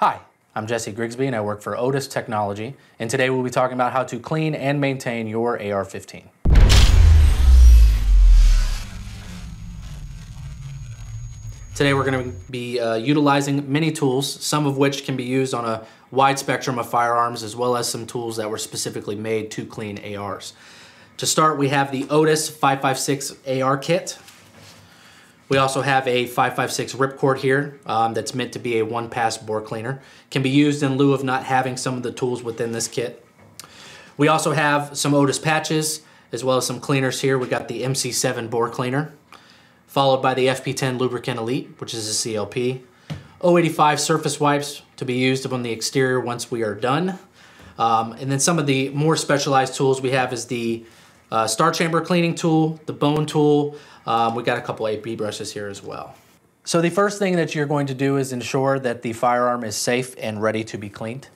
Hi, I'm Jesse Grigsby and I work for Otis Technology, and today we'll be talking about how to clean and maintain your AR-15. Today we're going to be utilizing many tools, some of which can be used on a wide spectrum of firearms, as well as some tools that were specifically made to clean ARs. To start, we have the Otis 5.56 AR kit. We also have a 5.56 ripcord here that's meant to be a one-pass bore cleaner. Can be used in lieu of not having some of the tools within this kit. We also have some Otis patches, as well as some cleaners here. We got the MC7 bore cleaner, followed by the FP10 Lubricant Elite, which is a CLP. 085 surface wipes to be used upon the exterior once we are done. And then some of the more specialized tools we have is the star chamber cleaning tool, the bone tool. We got a couple AP brushes here as well. So the first thing that you're going to do is ensure that the firearm is safe and ready to be cleaned.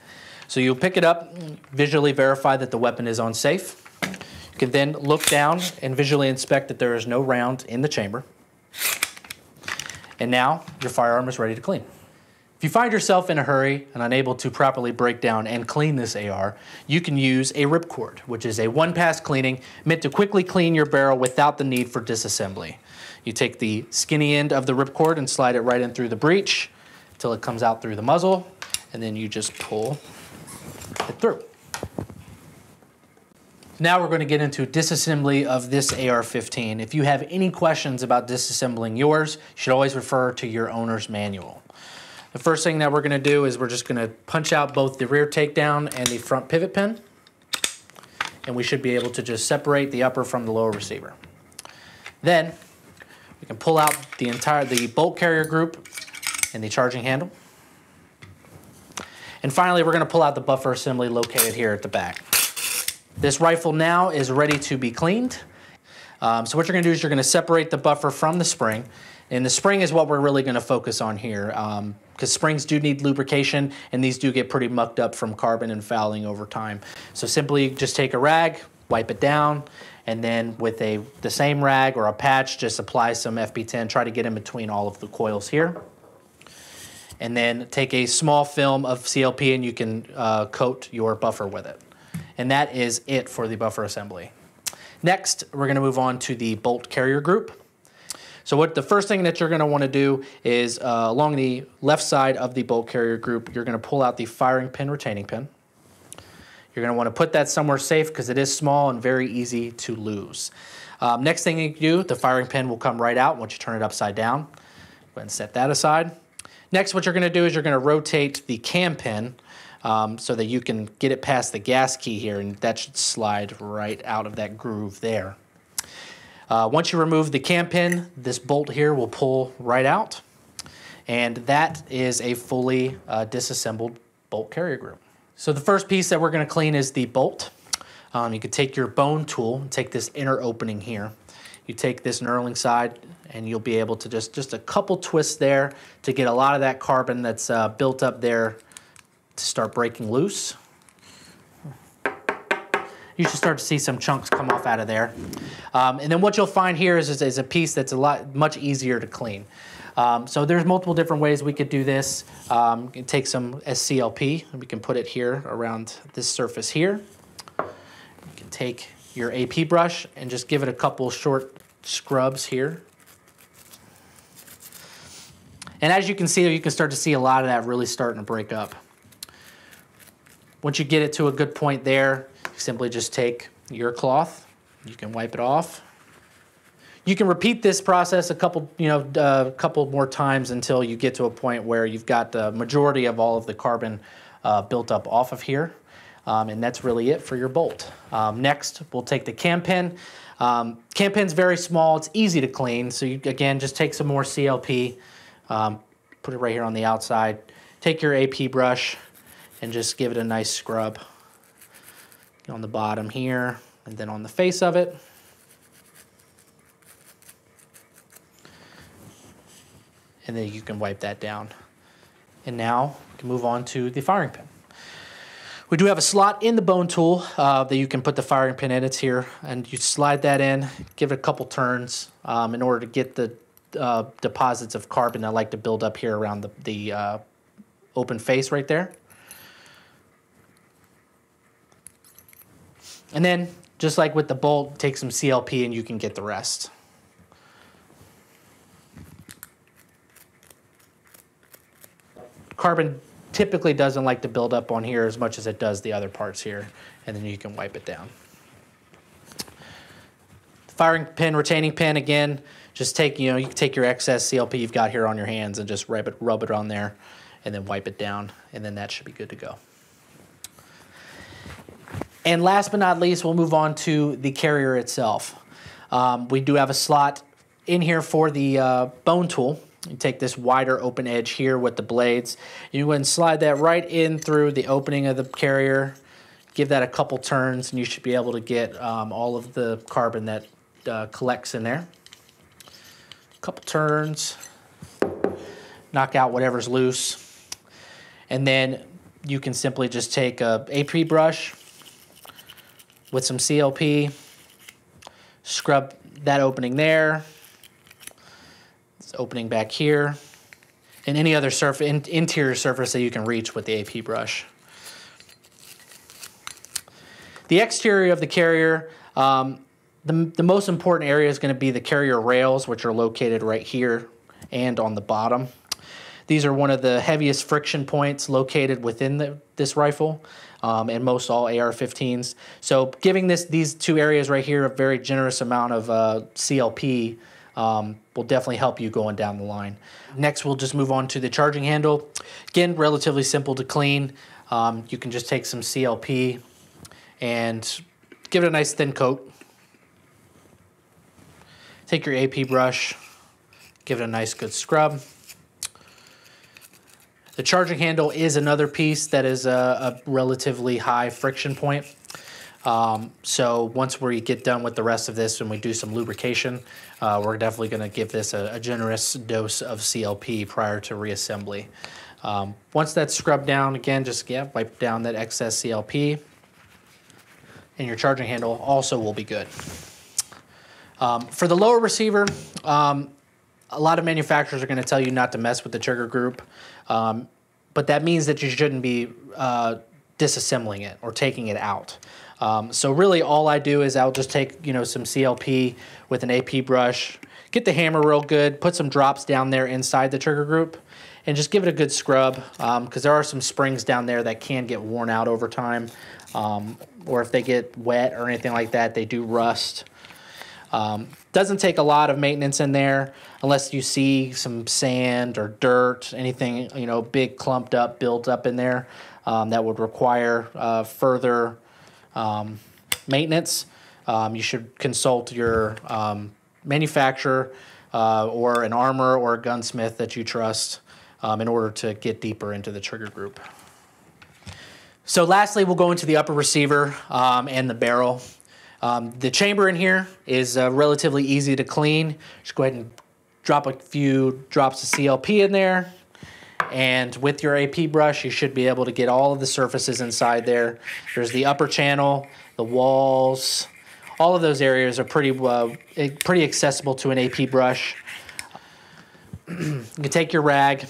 So you'll pick it up, visually verify that the weapon is on safe. You can then look down and visually inspect that there is no round in the chamber. And now your firearm is ready to clean. If you find yourself in a hurry and unable to properly break down and clean this AR, you can use a ripcord, which is a one-pass cleaning meant to quickly clean your barrel without the need for disassembly. You take the skinny end of the ripcord and slide it right in through the breech until it comes out through the muzzle, and then you just pull it through. Now we're going to get into disassembly of this AR-15. If you have any questions about disassembling yours, you should always refer to your owner's manual. The first thing that we're going to do is we're just going to punch out both the rear takedown and the front pivot pin, and we should be able to just separate the upper from the lower receiver. Then we can pull out the bolt carrier group and the charging handle. And finally, we're going to pull out the buffer assembly located here at the back. This rifle now is ready to be cleaned. So what you're going to do is you're going to separate the buffer from the spring. And the spring is what we're really going to focus on here, because springs do need lubrication, and these do get pretty mucked up from carbon and fouling over time. So simply just take a rag, wipe it down, and then with the same rag or a patch, just apply some FP10, try to get in between all of the coils here. And then take a small film of CLP and you can coat your buffer with it. And that is it for the buffer assembly. Next, we're going to move on to the bolt carrier group. So the first thing that you're going to want to do is along the left side of the bolt carrier group, you're going to pull out the firing pin retaining pin. You're going to want to put that somewhere safe because it is small and very easy to lose. Next thing you do, the firing pin will come right out once you turn it upside down. Go ahead and set that aside. Next, what you're going to do is you're going to rotate the cam pin so that you can get it past the gas key here, and that should slide right out of that groove there. Once you remove the cam pin, this bolt here will pull right out, and that is a fully disassembled bolt carrier group. So the first piece that we're going to clean is the bolt. You can take your bone tool and take this inner opening here. You take this knurling side and you'll be able to just a couple twists there to get a lot of that carbon that's built up there to start breaking loose. You should start to see some chunks come off out of there. And then what you'll find here is a piece that's much easier to clean. So there's multiple different ways we could do this. You can take some SCLP, and we can put it here around this surface here. You can take your AP brush and just give it a couple short scrubs here. And as you can see, you can start to see a lot of that really starting to break up. Once you get it to a good point there, you simply just take your cloth, you can wipe it off. You can repeat this process a couple more times until you get to a point where you've got the majority of all of the carbon built up off of here. And that's really it for your bolt. Next, we'll take the cam pin. Cam pin's very small, it's easy to clean. So you, again, just take some more CLP, put it right here on the outside. Take your AP brush and just give it a nice scrub on the bottom here and then on the face of it. And then you can wipe that down. And now we can move on to the firing pin. We do have a slot in the bone tool that you can put the firing pin in. It's here, and you slide that in, give it a couple turns in order to get the deposits of carbon that like to build up here around the open face right there. And then, just like with the bolt, take some CLP and you can get the rest. Carbon typically doesn't like to build up on here as much as it does the other parts here, and then you can wipe it down. Firing pin, retaining pin, again, just take, you can take your excess CLP you've got here on your hands and just rub it on there and then wipe it down, and then that should be good to go. And last but not least, we'll move on to the carrier itself. We do have a slot in here for the bone tool. You take this wider open edge here with the blades. You go ahead and slide that right in through the opening of the carrier. Give that a couple turns and you should be able to get all of the carbon that collects in there. A couple turns, knock out whatever's loose. And then you can simply just take a AP brush with some CLP, scrub that opening there, this opening back here, and any other interior surface that you can reach with the AP brush. The exterior of the carrier, the most important area is going to be the carrier rails, which are located right here and on the bottom. These are one of the heaviest friction points located within this rifle. And most all AR-15s. So giving these two areas right here a very generous amount of CLP will definitely help you going down the line. Next, we'll just move on to the charging handle. Again, relatively simple to clean. You can just take some CLP and give it a nice thin coat. Take your AP brush, give it a nice good scrub. The charging handle is another piece that is a relatively high friction point. So once we get done with the rest of this and we do some lubrication, we're definitely going to give this a generous dose of CLP prior to reassembly. Once that's scrubbed down, again, just wipe down that excess CLP, and your charging handle also will be good. For the lower receiver, a lot of manufacturers are going to tell you not to mess with the trigger group, but that means that you shouldn't be disassembling it or taking it out. So really all I do is I'll just take some CLP with an AP brush, get the hammer real good, put some drops down there inside the trigger group, and just give it a good scrub, because there are some springs down there that can get worn out over time, or if they get wet or anything like that, they do rust. Doesn't take a lot of maintenance in there unless you see some sand or dirt, anything, big clumped up, built up in there that would require further maintenance. You should consult your manufacturer or an armor or a gunsmith that you trust in order to get deeper into the trigger group. So lastly, we'll go into the upper receiver and the barrel. The chamber in here is relatively easy to clean. Just go ahead and drop a few drops of CLP in there. And with your AP brush, you should be able to get all of the surfaces inside there. There's the upper channel, the walls. All of those areas are pretty accessible to an AP brush. You can take your rag,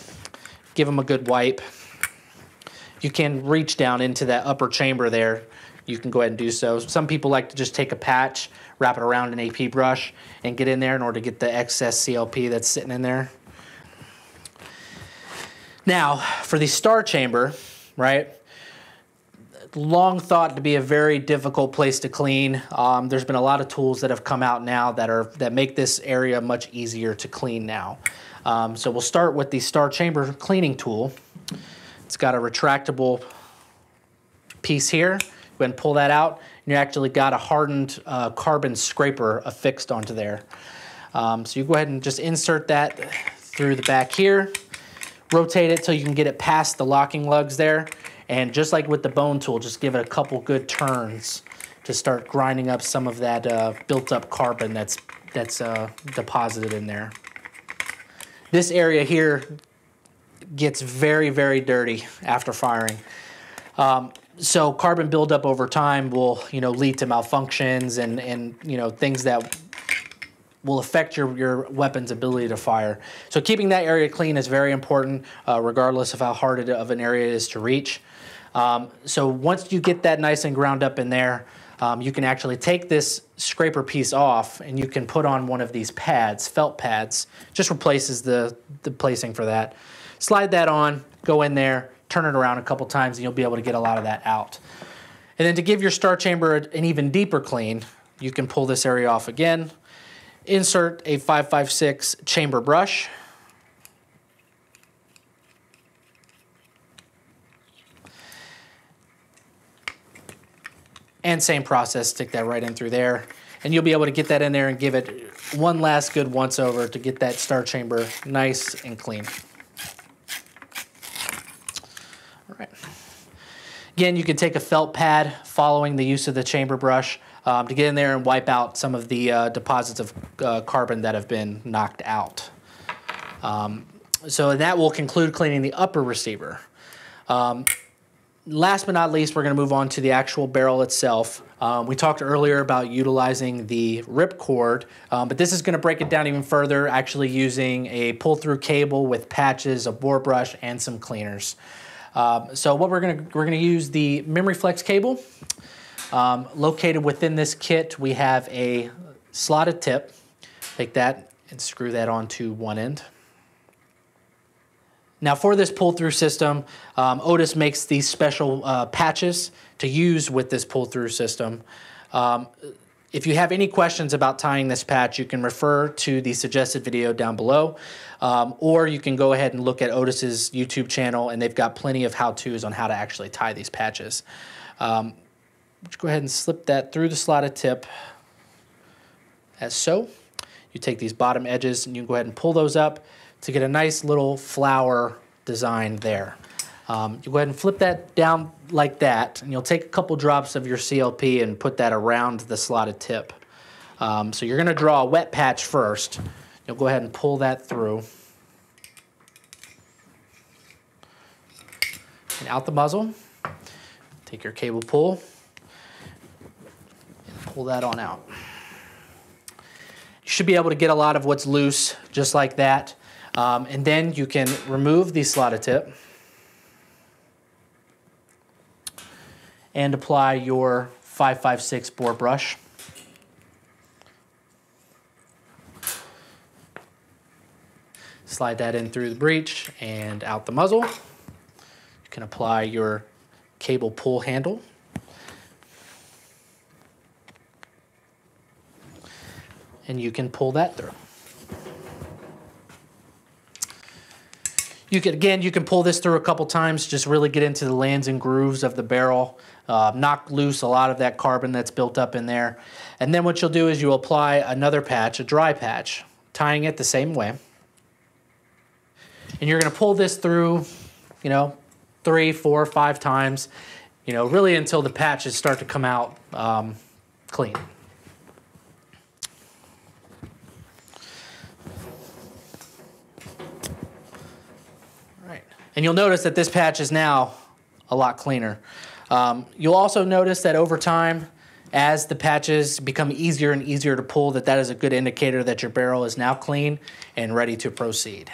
give them a good wipe. You can reach down into that upper chamber there. You can go ahead and do so. Some people like to just take a patch, wrap it around an AP brush, and get in there in order to get the excess CLP that's sitting in there. Now, for the star chamber, right, long thought to be a very difficult place to clean. There's been a lot of tools that have come out now that make this area much easier to clean now. So we'll start with the star chamber cleaning tool. It's got a retractable piece here. Go ahead and pull that out, and you actually got a hardened carbon scraper affixed onto there. So you go ahead and just insert that through the back here, rotate it till you can get it past the locking lugs there, and just like with the bone tool, just give it a couple good turns to start grinding up some of that built up carbon that's deposited in there. This area here gets very, very dirty after firing. So carbon buildup over time will, lead to malfunctions and things that will affect your weapon's ability to fire. So keeping that area clean is very important, regardless of how hard of an area it is to reach. So once you get that nice and ground up in there, you can actually take this scraper piece off and you can put on one of these pads, felt pads. Just replaces the placing for that. Slide that on, go in there, turn it around a couple times, and you'll be able to get a lot of that out. And then to give your star chamber an even deeper clean, you can pull this area off again, insert a 556 chamber brush, and same process, stick that right in through there, and you'll be able to get that in there and give it one last good once over to get that star chamber nice and clean. All right. Again, you can take a felt pad following the use of the chamber brush to get in there and wipe out some of the deposits of carbon that have been knocked out. So that will conclude cleaning the upper receiver. Last but not least, we're going to move on to the actual barrel itself. We talked earlier about utilizing the ripcord, but this is going to break it down even further, actually using a pull-through cable with patches, a bore brush, and some cleaners. So what we're gonna use the Memory Flex cable. Located within this kit, we have a slotted tip. Take that and screw that onto one end. Now for this pull-through system, Otis makes these special patches to use with this pull-through system. If you have any questions about tying this patch, you can refer to the suggested video down below, or you can go ahead and look at Otis's YouTube channel, and they've got plenty of how-tos on how to actually tie these patches. Just go ahead and slip that through the slotted tip, as so. You take these bottom edges, and you can go ahead and pull those up to get a nice little flower design there. You go ahead and flip that down like that, and you'll take a couple drops of your CLP and put that around the slotted tip. So you're going to draw a wet patch first. You'll go ahead and pull that through. And out the muzzle, take your cable pull, and pull that on out. You should be able to get a lot of what's loose just like that. And then you can remove the slotted tip and apply your 556 bore brush. Slide that in through the breech and out the muzzle. You can apply your cable pull handle. And you can pull that through. You can pull this through a couple times, just really get into the lands and grooves of the barrel, knock loose a lot of that carbon that's built up in there. And then what you'll do is you'll apply another patch, a dry patch, tying it the same way. And you're going to pull this through, 3, 4, 5 times, really until the patches start to come out clean. And you'll notice that this patch is now a lot cleaner. You'll also notice that over time, as the patches become easier and easier to pull, that is a good indicator that your barrel is now clean and ready to proceed.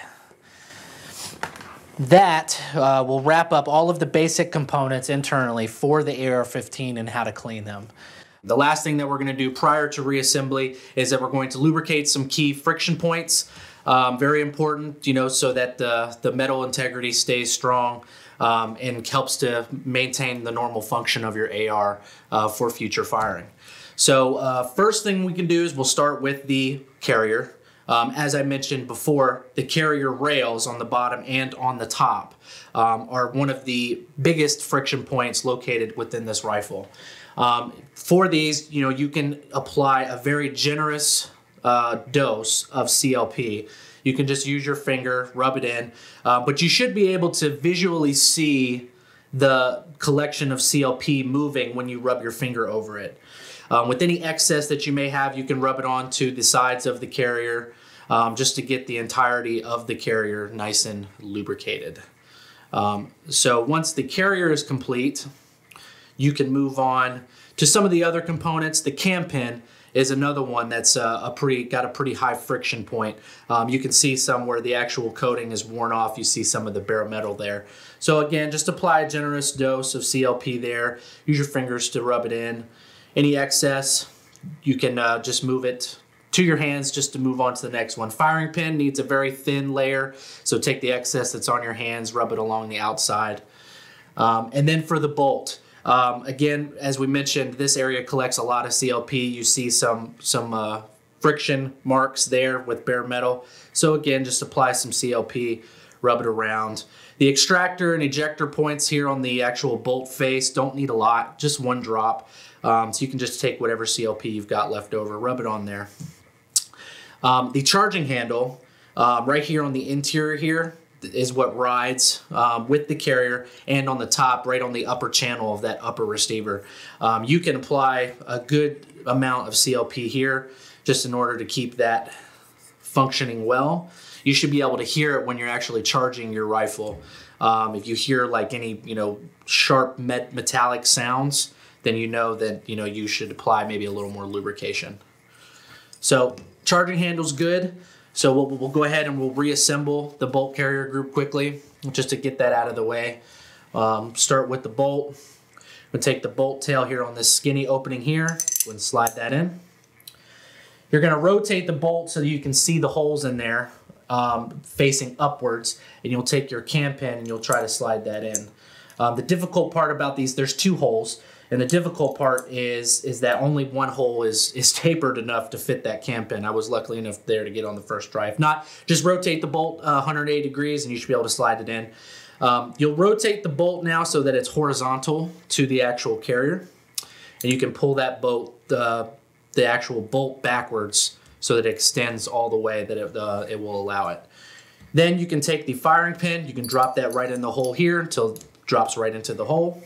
That will wrap up all of the basic components internally for the AR-15 and how to clean them. The last thing that we're going to do prior to reassembly is that we're going to lubricate some key friction points. Very important, so that the metal integrity stays strong and helps to maintain the normal function of your AR for future firing. So first thing we can do is we'll start with the carrier. As I mentioned before, the carrier rails on the bottom and on the top are one of the biggest friction points located within this rifle. For these, you can apply a very generous dose of CLP. You can just use your finger, rub it in, but you should be able to visually see the collection of CLP moving when you rub your finger over it. With any excess that you may have, you can rub it onto the sides of the carrier just to get the entirety of the carrier nice and lubricated. So once the carrier is complete, you can move on to some of the other components. The cam pin is another one that's got a pretty high friction point. You can see some where the actual coating is worn off. You see some of the bare metal there. So again, just apply a generous dose of CLP there. Use your fingers to rub it in. Any excess, you can just move it to your hands just to move on to the next one. Firing pin needs a very thin layer, so take the excess that's on your hands, rub it along the outside. And then for the bolt, again, as we mentioned, this area collects a lot of CLP. You see some friction marks there with bare metal. So again, just apply some CLP, rub it around. The extractor and ejector points here on the actual bolt face don't need a lot, just one drop. So you can just take whatever CLP you've got left over, rub it on there. The charging handle, right here on the interior here, is what rides with the carrier, and on the top, right on the upper channel of that upper receiver. You can apply a good amount of CLP here just in order to keep that functioning well. You should be able to hear it when you're actually charging your rifle. If you hear like any sharp metallic sounds, then you know that you should apply maybe a little more lubrication. So charging handle's good. So we'll go ahead and we'll reassemble the bolt carrier group quickly just to get that out of the way. Start with the bolt. We'll take the bolt tail here on this skinny opening here and slide that in. You're going to rotate the bolt so that you can see the holes in there facing upwards, and you'll take your cam pin and you'll try to slide that in. The difficult part about these, there's two holes. And the difficult part is that only one hole is tapered enough to fit that cam pin. I was lucky enough there to get on the first try. If not, just rotate the bolt 180 degrees and you should be able to slide it in. You'll rotate the bolt now so that it's horizontal to the actual carrier. And you can pull that bolt, the actual bolt backwards so that it extends all the way that it will allow it. Then you can take the firing pin, you can drop that right in the hole here until it drops right into the hole.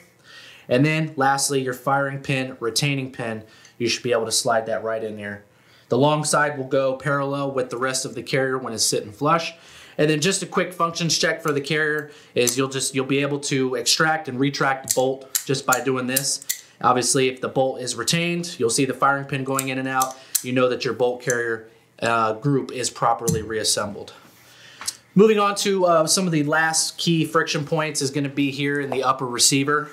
And then lastly, your firing pin, retaining pin, you should be able to slide that right in there. The long side will go parallel with the rest of the carrier when it's sitting flush. And then just a quick functions check for the carrier is you'll be able to extract and retract the bolt just by doing this. Obviously, if the bolt is retained, you'll see the firing pin going in and out. You know that your bolt carrier group is properly reassembled. Moving on to some of the last key friction points is going to be here in the upper receiver.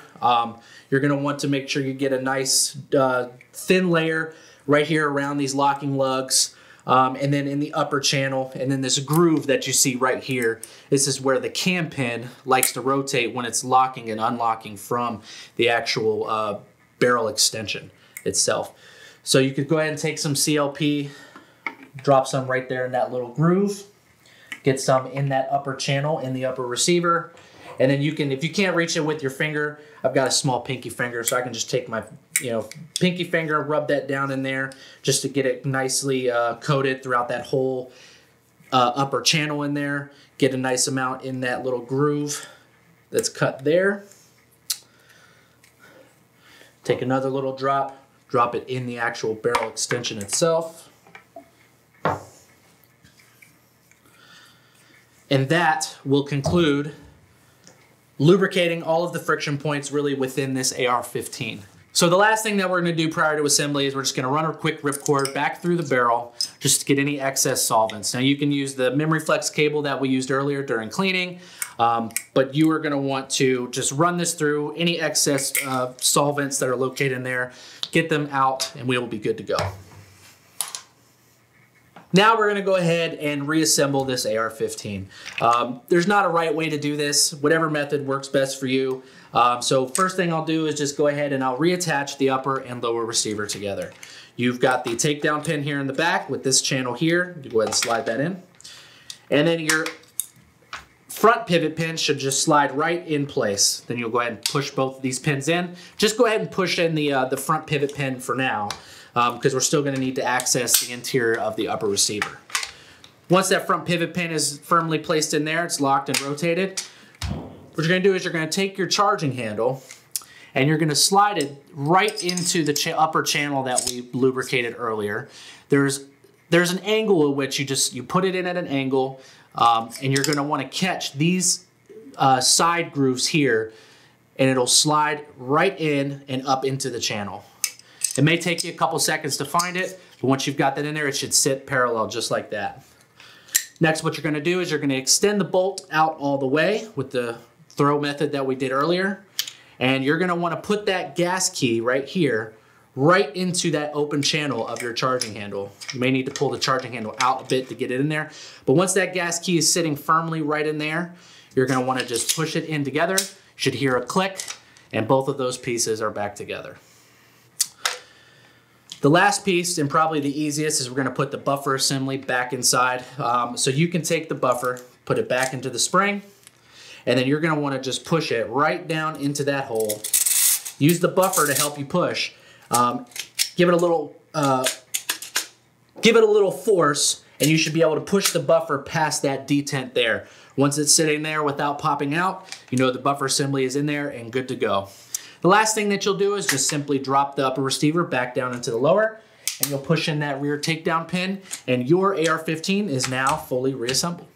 You're going to want to make sure you get a nice thin layer right here around these locking lugs, and then in the upper channel, and then this groove that you see right here. This is where the cam pin likes to rotate when it's locking and unlocking from the actual barrel extension itself. So you could go ahead and take some CLP, drop some right there in that little groove. Get some in that upper channel in the upper receiver. And then you can, if you can't reach it with your finger, I've got a small pinky finger, so I can just take my pinky finger, rub that down in there just to get it nicely coated throughout that whole upper channel in there. Get a nice amount in that little groove that's cut there. Take another little drop it in the actual barrel extension itself. And that will conclude lubricating all of the friction points really within this AR-15. So the last thing that we're going to do prior to assembly is we're just going to run our quick ripcord back through the barrel just to get any excess solvents. Now you can use the memory flex cable that we used earlier during cleaning, but you are going to want to just run this through any excess solvents that are located in there, get them out, and we will be good to go. Now we're going to go ahead and reassemble this AR-15. There's not a right way to do this. Whatever method works best for you. So first thing I'll do is just go ahead and I'll reattach the upper and lower receiver together. You've got the takedown pin here in the back with this channel here. You go ahead and slide that in. And then your front pivot pin should just slide right in place. Then you'll go ahead and push both of these pins in. Just go ahead and push in the front pivot pin for now, because we're still going to need to access the interior of the upper receiver. Once that front pivot pin is firmly placed in there, it's locked and rotated, what you're going to do is you're going to take your charging handle and you're going to slide it right into the upper channel that we lubricated earlier. There's an angle at which you put it in at an angle, and you're going to want to catch these side grooves here, and it'll slide right in and up into the channel. It may take you a couple seconds to find it, but once you've got that in there, it should sit parallel just like that. Next, what you're gonna do is you're gonna extend the bolt out all the way with the throw method that we did earlier. And you're gonna wanna put that gas key right here, right into that open channel of your charging handle. You may need to pull the charging handle out a bit to get it in there. But once that gas key is sitting firmly right in there, you're gonna wanna just push it in together. You should hear a click, and both of those pieces are back together. The last piece, and probably the easiest, is we're gonna put the buffer assembly back inside. So you can take the buffer, put it back into the spring, and then you're gonna wanna just push it right down into that hole. Use the buffer to help you push. Give it a little force, and you should be able to push the buffer past that detent there. Once it's sitting there without popping out, you know the buffer assembly is in there and good to go. The last thing that you'll do is just simply drop the upper receiver back down into the lower, and you'll push in that rear takedown pin, and your AR-15 is now fully reassembled.